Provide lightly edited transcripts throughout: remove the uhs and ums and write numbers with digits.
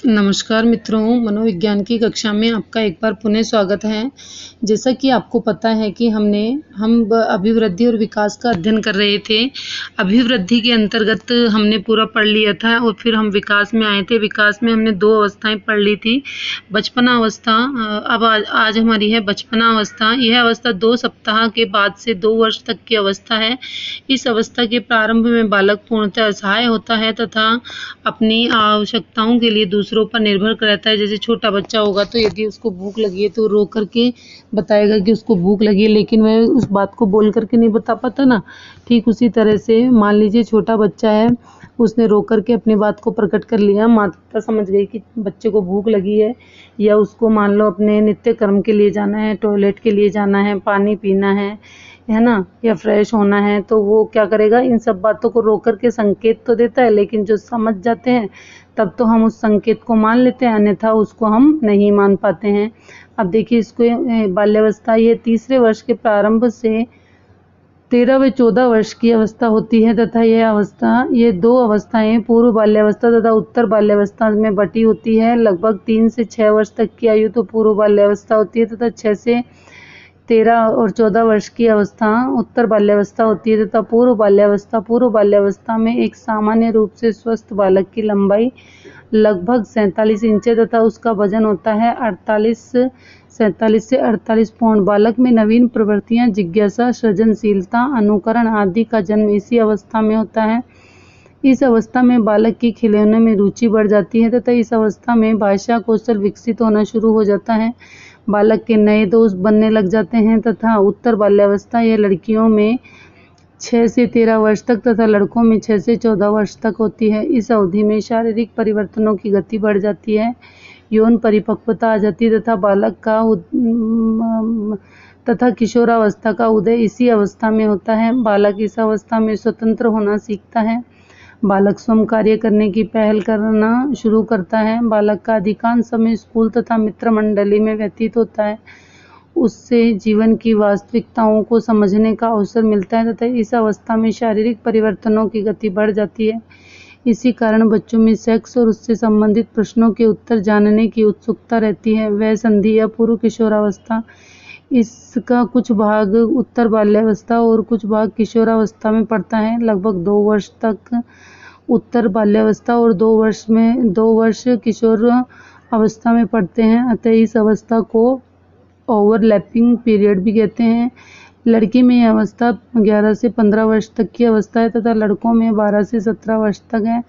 नमस्कार मित्रों, मनोविज्ञान की कक्षा में आपका एक बार पुनः स्वागत है। जैसा कि आपको पता है कि हम अभिवृद्धि और विकास का अध्ययन कर रहे थे। अभिवृद्धि के अंतर्गत हमने पूरा पढ़ लिया था और फिर हम विकास में आए थे। विकास में हमने 2 अवस्थाएं पढ़ ली थी, बचपना अवस्था। अब आज हमारी है बचपना अवस्था। यह अवस्था 2 सप्ताह के बाद से 2 वर्ष तक की अवस्था है। इस अवस्था के प्रारंभ में बालक पूर्णतः असहाय होता है तथा अपनी आवश्यकताओं के लिए दूसरों पर निर्भर रहता है। जैसे छोटा बच्चा होगा तो यदि उसको भूख लगी है तो रो करके बताएगा कि उसको भूख लगी है, लेकिन वह उस बात को बोल करके नहीं बता पाता ना। ठीक उसी तरह से मान लीजिए छोटा बच्चा है, उसने रो करके अपनी बात को प्रकट कर लिया। माता समझ गई कि बच्चे को भूख लगी है, या उसको मान लो अपने नित्य कर्म के लिए जाना है, टॉयलेट के लिए जाना है, पानी पीना है ना, या फ्रेश होना है, तो वो क्या करेगा, इन सब बातों को रो करके संकेत तो देता है, लेकिन जो समझ जाते हैं तब तो हम उस संकेत को मान लेते हैं, अन्यथा उसको हम नहीं मान पाते हैं। अब देखिए, इसको बाल्यावस्था ये तीसरे वर्ष के प्रारंभ से 13 व 14 वर्ष की अवस्था होती है तथा ये 2 अवस्थाएं पूर्व बाल्यावस्था तथा उत्तर बाल्यावस्था में बटी होती है। लगभग 3 से 6 वर्ष तक की आयु तो पूर्व बाल्यावस्था होती है तथा 6 से 13 और 14 वर्ष की अवस्था उत्तर बाल्यावस्था होती है तथा पूर्व बाल्यावस्था में एक सामान्य रूप से स्वस्थ बालक की लंबाई लगभग 47 इंच तथा उसका वजन होता है 47 से 48 पाउंड। बालक में नवीन प्रवृत्तियां, जिज्ञासा, सृजनशीलता, अनुकरण आदि का जन्म इसी अवस्था में होता है। इस अवस्था में बालक की खिलौने में रुचि बढ़ जाती है तथा इस अवस्था में भाषा कौशल विकसित होना शुरू हो जाता है। बालक के नए दोस्त बनने लग जाते हैं तथा उत्तर बाल्यावस्था यह लड़कियों में 6 से 13 वर्ष तक तथा लड़कों में 6 से 14 वर्ष तक होती है। इस अवधि में शारीरिक परिवर्तनों की गति बढ़ जाती है, यौन परिपक्वता आ जाती है तथा तथा किशोरावस्था का उदय इसी अवस्था में होता है। बालक इस अवस्था में स्वतंत्र होना सीखता है। बालक स्वयं कार्य करने की पहल करना शुरू करता है। बालक का अधिकांश समय स्कूल तथा मित्र मंडली में व्यतीत होता है। उससे जीवन की वास्तविकताओं को समझने का अवसर मिलता है तथा इस अवस्था में शारीरिक परिवर्तनों की गति बढ़ जाती है। इसी कारण बच्चों में सेक्स और उससे संबंधित प्रश्नों के उत्तर जानने की उत्सुकता रहती है। वह संधि या पूर्व किशोरावस्था, इसका कुछ भाग उत्तर बाल्यावस्था और कुछ भाग किशोरावस्था में पड़ता है। लगभग 2 वर्ष तक उत्तर बाल्यावस्था और 2 वर्ष किशोर अवस्था में पड़ते हैं, अतः इस अवस्था को ओवरलैपिंग पीरियड भी कहते हैं। लड़की में यह अवस्था 11 से 15 वर्ष तक की अवस्था है तथा लड़कों में 12 से 17 वर्ष तक है।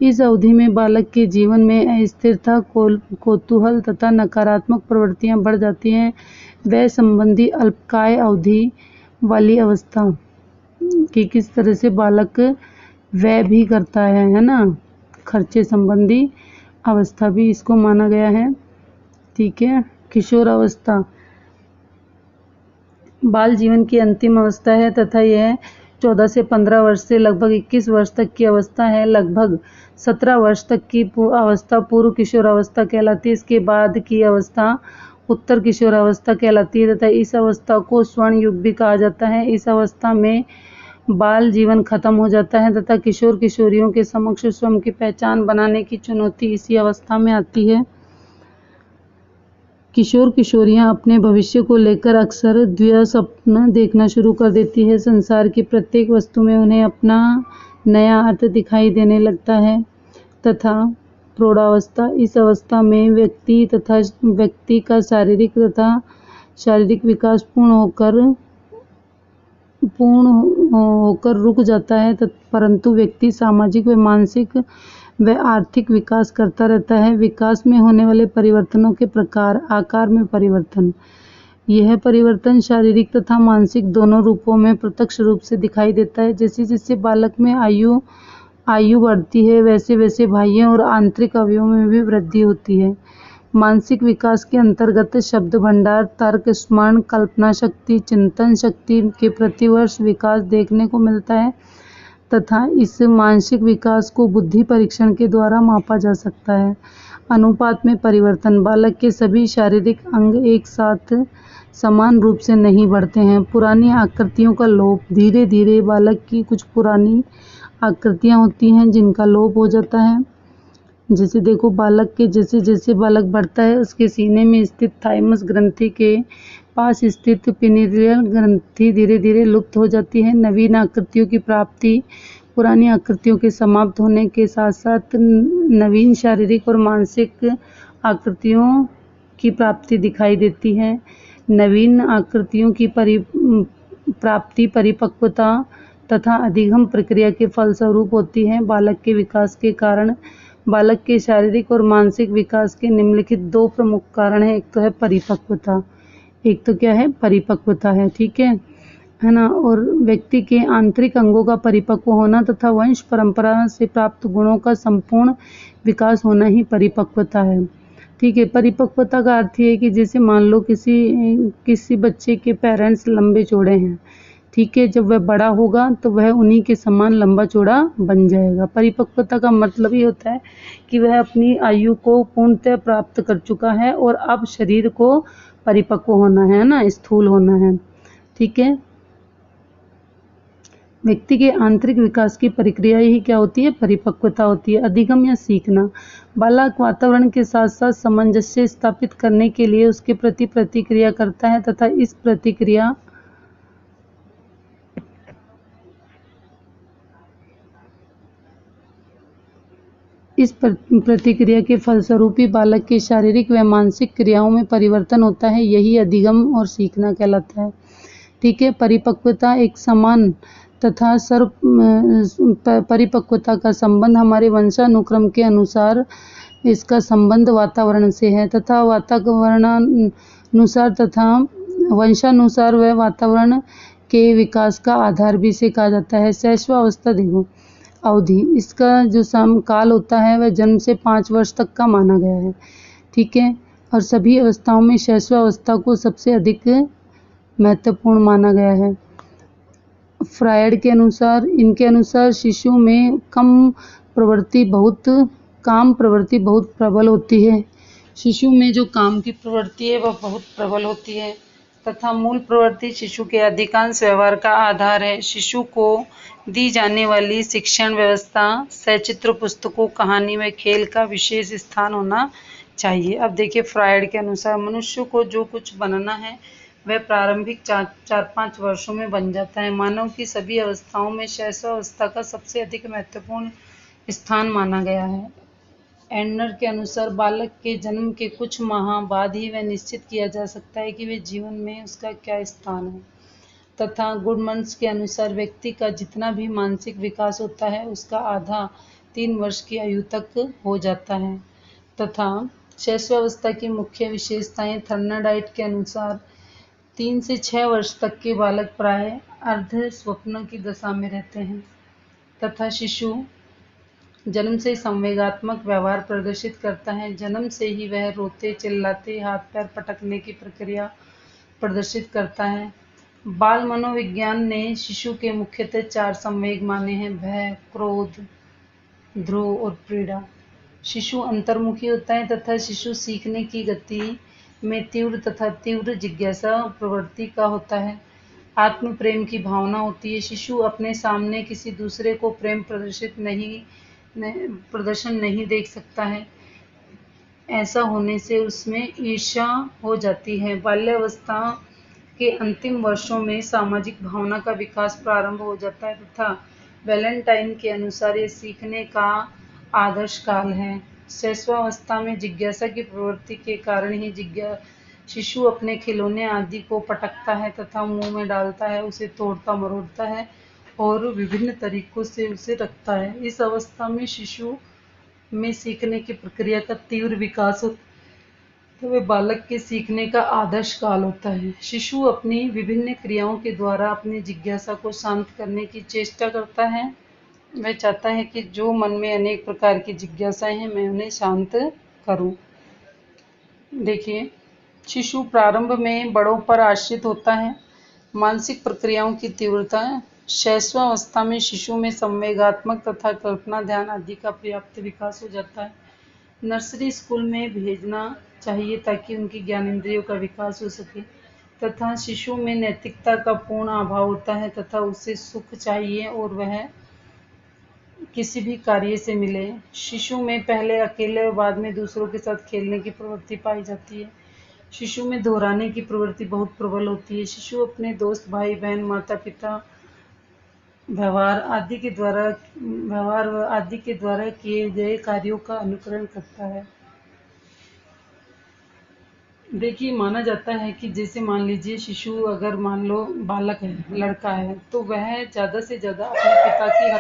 इस अवधि में बालक के जीवन में अस्थिरता, कौतूहल तथा नकारात्मक प्रवृत्तियां बढ़ जाती हैं। वह संबंधी अल्पकाय अवधि वाली अवस्था कि किस तरह से बालक व्यय भी करता है ना, खर्चे संबंधी अवस्था भी इसको माना गया है। ठीक है। किशोर अवस्था बाल जीवन की अंतिम अवस्था है तथा यह 14 से 15 वर्ष से लगभग 21 वर्ष तक की अवस्था है। लगभग 17 वर्ष तक की अवस्था पूर्व किशोर अवस्था कहलाती है। इसके बाद की अवस्था उत्तर किशोर अवस्था कहलाती है तथा इस अवस्था को स्वर्ण युग भी कहा जाता है। इस अवस्था में बाल जीवन खत्म हो जाता है तथा किशोर किशोरियों के समक्ष स्वयं की पहचान बनाने की चुनौती इसी अवस्था में आती है। किशोर किशोरियां अपने भविष्य को लेकर अक्सर द्वैसपन देखना शुरू कर देती है। संसार की प्रत्येक वस्तु में उन्हें अपना नया अर्थ दिखाई देने लगता है। तथा प्रौढ़ावस्था, इस अवस्था में व्यक्ति का शारीरिक विकास पूर्ण होकर रुक जाता है, परंतु व्यक्ति सामाजिक व मानसिक व आर्थिक विकास करता रहता है। विकास में होने वाले परिवर्तनों के प्रकार, आकार में परिवर्तन। यह परिवर्तन शारीरिक तथा मानसिक दोनों रूपों में प्रत्यक्ष रूप से दिखाई देता है। जैसे जैसे बालक में आयु बढ़ती है, वैसे वैसे बाह्य और आंतरिक अवयवों में भी वृद्धि होती है। मानसिक विकास के अंतर्गत शब्द भंडार, तर्क, स्मरण, कल्पना शक्ति, चिंतन शक्ति के प्रतिवर्ष विकास देखने को मिलता है तथा इस मानसिक विकास को बुद्धि परीक्षण के द्वारा मापा जा सकता है। अनुपात में परिवर्तन, बालक के सभी शारीरिक अंग एक साथ समान रूप से नहीं बढ़ते हैं। पुरानी आकृतियों का लोप, धीरे धीरे बालक की कुछ पुरानी आकृतियां होती हैं जिनका लोप हो जाता है। जैसे देखो, बालक के जैसे जैसे बालक बढ़ता है, उसके सीने में स्थित थाइमस ग्रंथि के पास स्थित पिनीरियल ग्रंथि धीरे धीरे लुप्त हो जाती है। नवीन आकृतियों की प्राप्ति, पुरानी आकृतियों के समाप्त होने के साथ साथ नवीन शारीरिक और मानसिक आकृतियों की प्राप्ति दिखाई देती है। नवीन आकृतियों की प्राप्ति परिपक्वता तथा अधिगम प्रक्रिया के फलस्वरूप होती है। बालक के विकास के कारण, बालक के शारीरिक और मानसिक विकास के निम्नलिखित दो प्रमुख कारण हैं। एक तो है परिपक्वता, एक तो क्या है, परिपक्वता है, ठीक है ना। और व्यक्ति के आंतरिक अंगों का परिपक्व होना तथा वंश परंपरा से प्राप्त गुणों का संपूर्ण विकास होना ही परिपक्वता है, ठीक है। परिपक्वता का अर्थ ये है कि जैसे मान लो किसी बच्चे के पेरेंट्स लंबे चौड़े हैं, ठीक है, जब वह बड़ा होगा तो वह उन्हीं के समान लंबा चौड़ा बन जाएगा। परिपक्वता का मतलब ये होता है कि वह अपनी आयु को पूर्णतः प्राप्त कर चुका है और अब शरीर को परिपक्व होना है ना, स्थूल होना है, ठीक है। व्यक्ति के आंतरिक विकास की प्रक्रिया ही क्या होती है, परिपक्वता होती है। अधिगम या सीखना, बालक वातावरण के साथ साथ सामंजस्य स्थापित करने के लिए उसके प्रति प्रतिक्रिया करता है तथा इस प्रतिक्रिया के फलस्वरूप ही बालक के शारीरिक व मानसिक क्रियाओं में परिवर्तन होता है। यही अधिगम और सीखना कहलाता है, ठीक है। परिपक्वता एक समान तथा परिपक्वता का संबंध हमारे वंशानुक्रम के अनुसार इसका संबंध वातावरण से है तथा वातावरणानुसार तथा वंशानुसार व वातावरण के विकास का आधार भी इसे कहा जाता है। शैशवावस्था देखो, अवधि, इसका जो समकाल होता है वह जन्म से 5 वर्ष तक का माना गया है, ठीक है। और सभी अवस्थाओं में शैशवावस्था को सबसे अधिक महत्वपूर्ण माना गया है। फ्रायड के अनुसार, इनके अनुसार शिशु में काम प्रवृत्ति बहुत प्रबल होती है। शिशु में जो काम की प्रवृत्ति है वह बहुत प्रबल होती है तथा मूल प्रवृत्ति शिशु के अधिकांश व्यवहार का आधार है। शिशु को दी जाने वाली शिक्षण व्यवस्था, सचित्र पुस्तकों, कहानी व खेल का विशेष स्थान होना चाहिए। अब देखिए, फ्रायड के अनुसार मनुष्य को जो कुछ बनना है वह प्रारंभिक 4-5 वर्षों में बन जाता है। मानव की सभी अवस्थाओं में शैशवावस्था का सबसे अधिक महत्वपूर्ण स्थान माना गया है। एंडनर के अनुसार बालक के जन्म के कुछ माह बाद ही वह निश्चित किया जा सकता है कि वे जीवन में उसका क्या स्थान है तथा गुडमन्स के अनुसार व्यक्ति का जितना भी मानसिक विकास होता है उसका आधा 3 वर्ष की आयु तक हो जाता है तथा शैशवावस्था की मुख्य विशेषताएं। थर्नाडाइट के अनुसार 3 से 6 वर्ष तक के बालक प्राय अर्ध स्वप्न की दशा में रहते हैं तथा शिशु जन्म से संवेगात्मक व्यवहार प्रदर्शित करता है। जन्म से ही वह रोते, चिल्लाते, हाथ पैर पटकने की प्रक्रिया प्रदर्शित करता है। बाल मनोविज्ञान ने शिशु के मुख्यतः 4 संवेग माने हैं: भय, क्रोध, द्रोह और पीड़ा। शिशु अंतर्मुखी होता है तथा शिशु सीखने की गति में तीव्र तथा तीव्र जिज्ञासा प्रवृत्ति का होता है। आत्म प्रेम की भावना होती है। शिशु अपने सामने किसी दूसरे को प्रेम प्रदर्शन नहीं देख सकता है। ऐसा होने से उसमें ईर्ष्या हो जाती है। बाल्यावस्था के अंतिम वर्षों में सामाजिक भावना का विकास प्रारंभ हो जाता है तथा वैलेंटाइन के अनुसार ये सीखने का आदर्श काल है। शैशवावस्था में जिज्ञासा की प्रवृत्ति के कारण ही शिशु अपने खिलौने आदि को पटकता है तथा मुंह में डालता है, उसे तोड़ता मरोड़ता है और विभिन्न तरीकों से उसे रखता है। इस अवस्था में शिशु में सीखने की प्रक्रिया का तीव्र विकास होता है तो वे बालक के सीखने का आदर्श काल होता है। शिशु अपनी विभिन्न क्रियाओं के द्वारा अपनी जिज्ञासा को शांत करने की चेष्टा करता है। वह चाहता है कि जो मन में अनेक प्रकार की जिज्ञासाएं हैं मैं उन्हें शांत करूं। देखिए, शिशु प्रारंभ में बड़ों पर आश्रित होता है। मानसिक प्रक्रियाओं की तीव्रता। शैशवावस्था में शिशु में संवेगात्मक तथा कल्पना, ध्यान आदि का पर्याप्त विकास हो जाता है। नर्सरी स्कूल में भेजना चाहिए ताकि उनकी ज्ञानेंद्रियों का विकास हो सके तथा शिशु में नैतिकता का पूर्ण अभाव होता है तथा उसे सुख चाहिए और वह किसी भी कार्य से मिले। शिशु में पहले अकेले और बाद में दूसरों के साथ खेलने की प्रवृत्ति पाई जाती है। शिशु में दोहराने की प्रवृत्ति बहुत प्रबल होती है। शिशु अपने दोस्त, भाई बहन, माता पिता, व्यवहार आदि के द्वारा किए गए कार्यों का अनुकरण करता है। देखिए, माना जाता है कि जैसे मान लीजिए शिशु, अगर मान लो बालक है, लड़का है, तो वह ज़्यादा से ज़्यादा अपने पिता की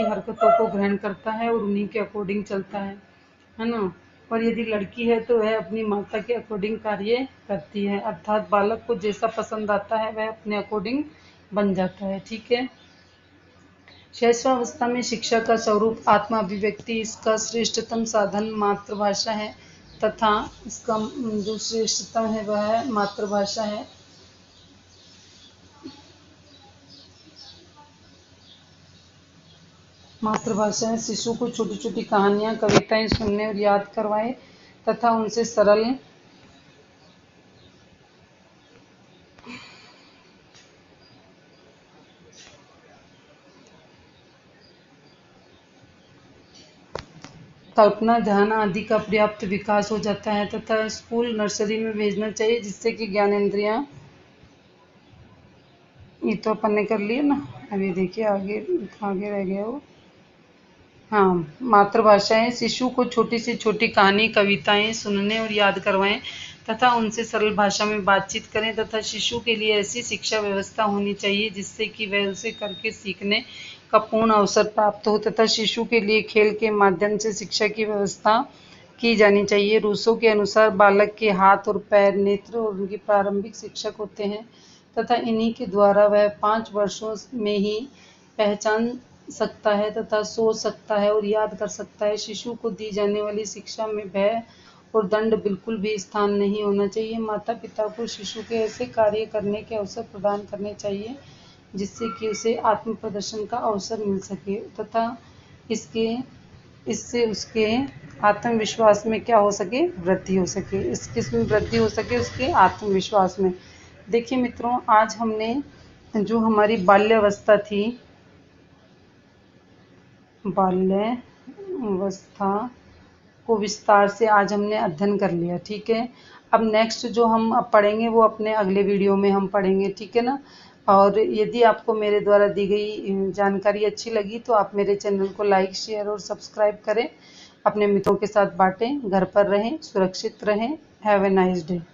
हरकतों को ग्रहण करता है और उन्हीं के अकॉर्डिंग चलता है ना। और यदि लड़की है तो वह अपनी माता के अकॉर्डिंग कार्य करती है, अर्थात बालक को जैसा पसंद आता है वह अपने अकॉर्डिंग बन जाता है। ठीक है। शैशवावस्था में शिक्षा का स्वरूप आत्मा अभिव्यक्ति, इसका श्रेष्ठतम साधन मातृभाषा है तथा इसका जो श्रेष्ठतम है वह मातृभाषा है। मातृभाषा है। शिशु को छोटी छोटी कहानियाँ, कविताएं सुनने और याद करवाएं तथा उनसे सरल कल्पना, ध्यान आदि का पर्याप्त विकास हो जाता है तथा स्कूल, नर्सरी में भेजना चाहिए, जिससे कि ज्ञानेंद्रियां, ये तो अपन ने कर लिया ना। अभी देखिए आगे आगे रह गया वो। हाँ, मातृभाषाएं। शिशु को छोटी से छोटी कहानी, कविताएं सुनने और याद करवाएं तथा उनसे सरल भाषा में बातचीत करें तथा शिशु के लिए ऐसी शिक्षा व्यवस्था होनी चाहिए जिससे कि वह उसे करके सीखने का पूर्ण अवसर प्राप्त हो तथा शिशु के लिए खेल के माध्यम से शिक्षा की व्यवस्था की जानी चाहिए। रूसो के अनुसार बालक के हाथ और पैर, नेत्र और उनके प्रारंभिक शिक्षक होते हैं तथा इन्हीं के द्वारा वह 5 वर्षों में ही पहचान सकता है तथा सोच सकता है और याद कर सकता है। शिशु को दी जाने वाली शिक्षा में भय और दंड बिल्कुल भी स्थान नहीं होना चाहिए। माता पिता को शिशु के ऐसे कार्य करने के अवसर प्रदान करने चाहिए जिससे कि उसे आत्म प्रदर्शन का अवसर मिल सके तथा इससे उसके आत्मविश्वास में क्या हो सके, वृद्धि हो सके। इस किस में वृद्धि हो सके, उसके आत्मविश्वास में। देखिए मित्रों, आज हमने जो हमारी बाल्यावस्था थी, बाल्यावस्था को विस्तार से आज हमने अध्ययन कर लिया। ठीक है। अब नेक्स्ट जो हम अब पढ़ेंगे वो अपने अगले वीडियो में हम पढ़ेंगे। ठीक है ना। और यदि आपको मेरे द्वारा दी गई जानकारी अच्छी लगी तो आप मेरे चैनल को लाइक, शेयर और सब्सक्राइब करें, अपने मित्रों के साथ बांटें। घर पर रहें, सुरक्षित रहें। Have a nice day.